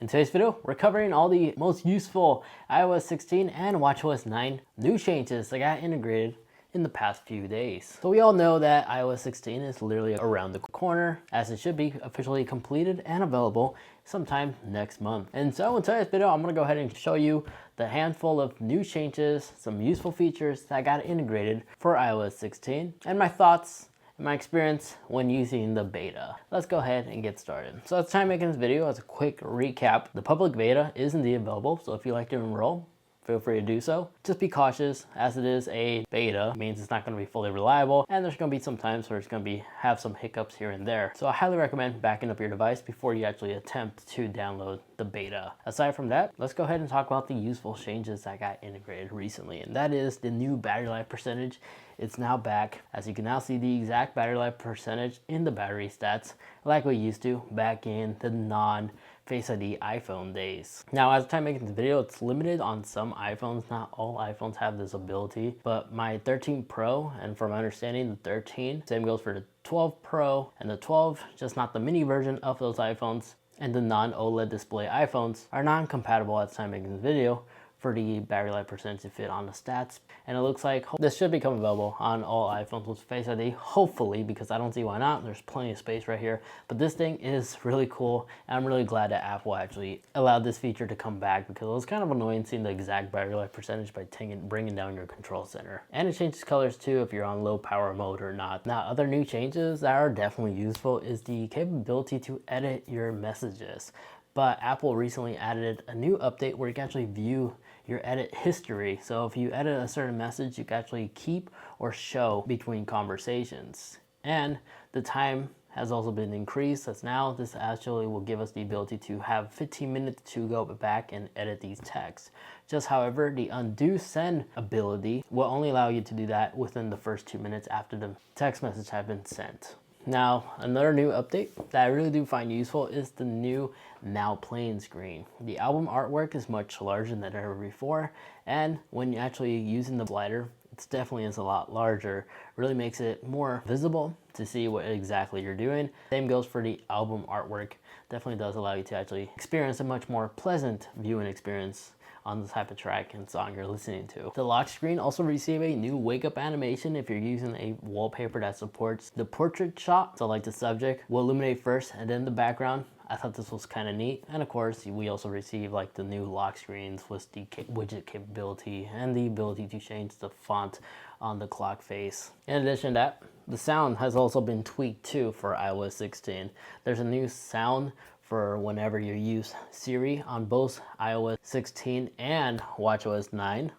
In today's video, we're covering all the most useful iOS 16 and WatchOS 9 new changes that got integrated in the past few days. So we all know that iOS 16 is literally around the corner, as it should be officially completed and available sometime next month. And so in today's video, I'm gonna go ahead and show you the handful of new changes, some useful features that got integrated for iOS 16, and my thoughts and my experience when using the beta. Let's go ahead and get started. So at the time making this video, as a quick recap, the public beta is indeed available, so if you'd like to enroll, feel free to do so. Just be cautious, as it is a beta, it means it's not going to be fully reliable, and there's going to be some times where it's going to have some hiccups here and there. So I highly recommend backing up your device before you actually attempt to download the beta. Aside from that, let's go ahead and talk about the useful changes that got integrated recently, and that is the new battery life percentage. It's now back, as you can now see the exact battery life percentage in the battery stats like we used to back in the non-Face ID iPhone days. Now, as the time making this video, it's limited on some iPhones. Not all iPhones have this ability, but my 13 Pro, and from my understanding, the 13, same goes for the 12 Pro and the 12, just not the mini version of those iPhones, and the non-OLED display iPhones are non-compatible at the time making this video for the battery life percentage to fit on the stats. And it looks like this should become available on all iPhones with Face ID, hopefully, because I don't see why not. There's plenty of space right here. But this thing is really cool, and I'm really glad that Apple actually allowed this feature to come back, because it was kind of annoying seeing the exact battery life percentage by bringing down your control center. And it changes colors too if you're on low power mode or not. Now, other new changes that are definitely useful is the capability to edit your messages. But Apple recently added a new update where you can actually view your edit history. So if you edit a certain message, you can actually keep or show between conversations. And the time has also been increased, as now this actually will give us the ability to have 15 minutes to go back and edit these texts. Just however, the undo send ability will only allow you to do that within the first 2 minutes after the text message has been sent. Now, another new update that I really do find useful is the new Now Playing screen. The album artwork is much larger than ever before, and when you're actually using the slider, it definitely is a lot larger. Really makes it more visible to see what exactly you're doing. Same goes for the album artwork. Definitely does allow you to actually experience a much more pleasant viewing experience on the type of track and song you're listening to. The lock screen also received a new wake up animation if you're using a wallpaper that supports the portrait shot. So like the subject will illuminate first and then the background. I thought this was kind of neat. And of course, we also received like the new lock screens with the widget capability and the ability to change the font on the clock face. In addition to that, the sound has also been tweaked too for iOS 16. There's a new sound for whenever you use Siri on both iOS 16 and WatchOS 9.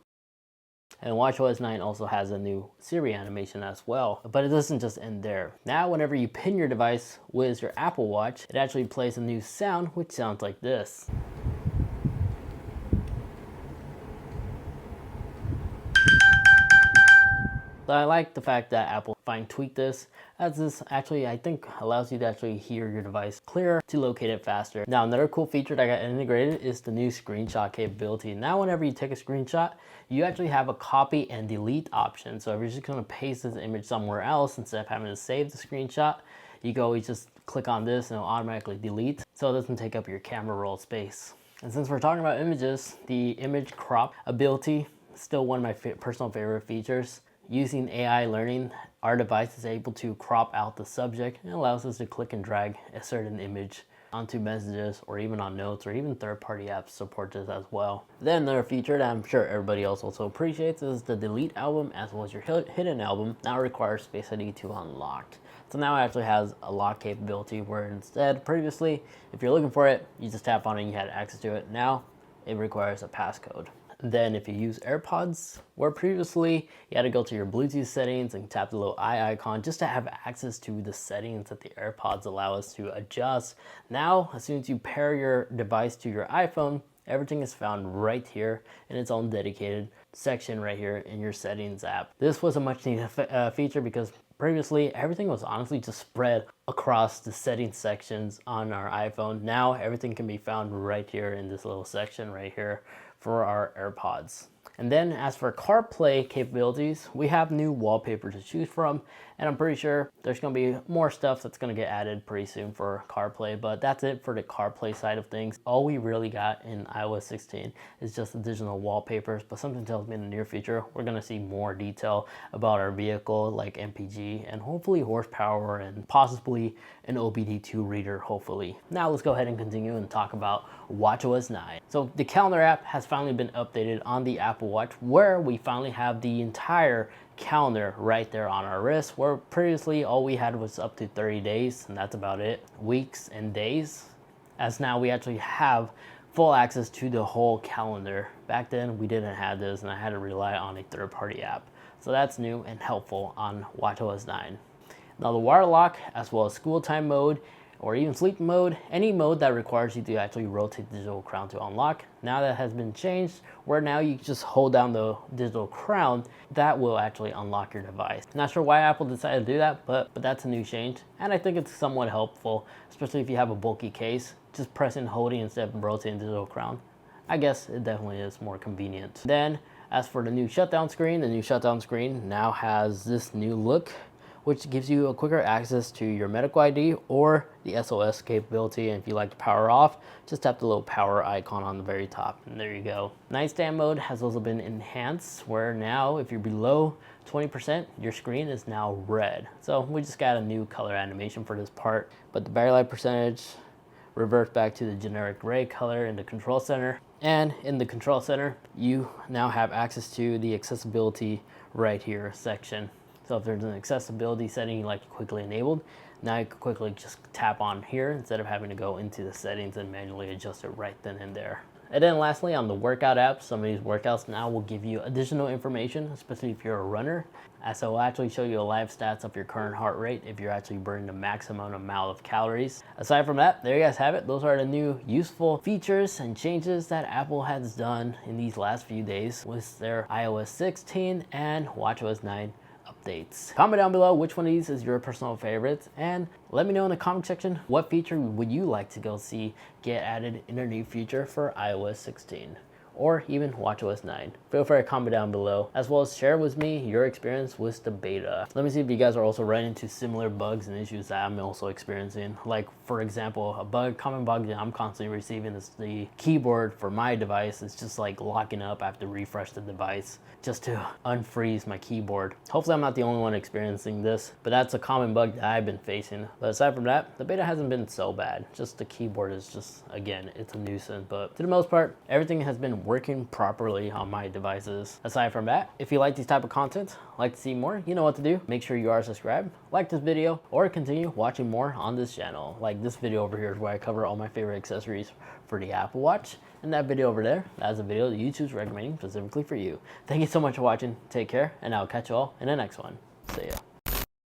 And WatchOS 9 also has a new Siri animation as well, but it doesn't just end there. Now, whenever you pin your device with your Apple Watch, it actually plays a new sound, which sounds like this. So I like the fact that Apple fine-tweaked this, as this actually, I think, allows you to actually hear your device clearer to locate it faster. Now, another cool feature that got integrated is the new screenshot capability. Now, whenever you take a screenshot, you actually have a copy and delete option. So if you're just gonna paste this image somewhere else, instead of having to save the screenshot, you can always just click on this and it'll automatically delete, so it doesn't take up your camera roll space. And since we're talking about images, the image crop ability is still one of my personal favorite features. Using AI learning, our device is able to crop out the subject and allows us to click and drag a certain image onto messages or even on notes, or even third-party apps support this as well. Then another feature that I'm sure everybody else also appreciates is the delete album, as well as your hidden album now requires Face ID to unlock. So now it actually has a lock capability, where instead previously, if you're looking for it, you just tap on it and you had access to it. Now it requires a passcode. Then if you use AirPods, where previously you had to go to your Bluetooth settings and tap the little eye icon just to have access to the settings that the AirPods allow us to adjust. Now, as soon as you pair your device to your iPhone, everything is found right here in its own dedicated section right here in your settings app. This was a much needed feature, because previously everything was honestly just spread across the settings sections on our iPhone. Now everything can be found right here in this little section right here for our AirPods. And then as for CarPlay capabilities, we have new wallpaper to choose from, and I'm pretty sure there's going to be more stuff that's going to get added pretty soon for CarPlay, but that's it for the CarPlay side of things. All we really got in iOS 16 is just additional wallpapers, but something tells me in the near future we're going to see more detail about our vehicle, like MPG and hopefully horsepower and possibly an OBD2 reader, hopefully. Now let's go ahead and continue and talk about WatchOS 9. So the calendar app has finally been updated on the Apple Watch, where we finally have the entire calendar right there on our wrist, where previously all we had was up to 30 days and that's about it. Weeks and days, as now we actually have full access to the whole calendar. Back then we didn't have this and I had to rely on a third-party app. So that's new and helpful on WatchOS 9. Now the water lock, as well as school time mode, or even sleep mode, any mode that requires you to actually rotate the digital crown to unlock. Now that has been changed, where now you just hold down the digital crown, that will actually unlock your device. Not sure why Apple decided to do that, but that's a new change, and I think it's somewhat helpful, especially if you have a bulky case. Just pressing and holding instead of rotating the digital crown, I guess it definitely is more convenient. Then, as for the new shutdown screen, the new shutdown screen now has this new look, which gives you a quicker access to your medical ID or the SOS capability. And if you like to power off, just tap the little power icon on the very top, and there you go. Nightstand mode has also been enhanced, where now if you're below 20%, your screen is now red. So we just got a new color animation for this part, but the battery life percentage reverts back to the generic gray color in the control center. And in the control center, you now have access to the accessibility right here section. So if there's an accessibility setting you like to quickly enable, now you can quickly just tap on here instead of having to go into the settings and manually adjust it right then and there. And then lastly, on the workout app, some of these workouts now will give you additional information, especially if you're a runner, as it will actually show you a live stats of your current heart rate if you're actually burning the maximum amount of calories. Aside from that, there you guys have it. Those are the new useful features and changes that Apple has done in these last few days with their iOS 16 and WatchOS 9 updates. Comment down below which one of these is your personal favorite, and let me know in the comment section what feature would you like to go see get added in the near future for iOS 16 or even WatchOS 9. Feel free to comment down below, as well as share with me your experience with the beta. Let me see if you guys are also running into similar bugs and issues that I'm also experiencing. Like, for example, common bug that I'm constantly receiving is the keyboard for my device. It's just like locking up. I have to refresh the device just to unfreeze my keyboard. Hopefully I'm not the only one experiencing this, but that's a common bug that I've been facing. But aside from that, the beta hasn't been so bad. Just the keyboard is just, again, it's a nuisance. But to the most part, everything has been working properly on my devices. Aside from that, if you like these type of content, like to see more, you know what to do. Make sure you are subscribed, like this video, or continue watching more on this channel. Like this video over here is where I cover all my favorite accessories for the Apple Watch, and that video over there, that's a video that YouTube's recommending specifically for you. Thank you so much for watching. Take care, and I'll catch you all in the next one. See ya.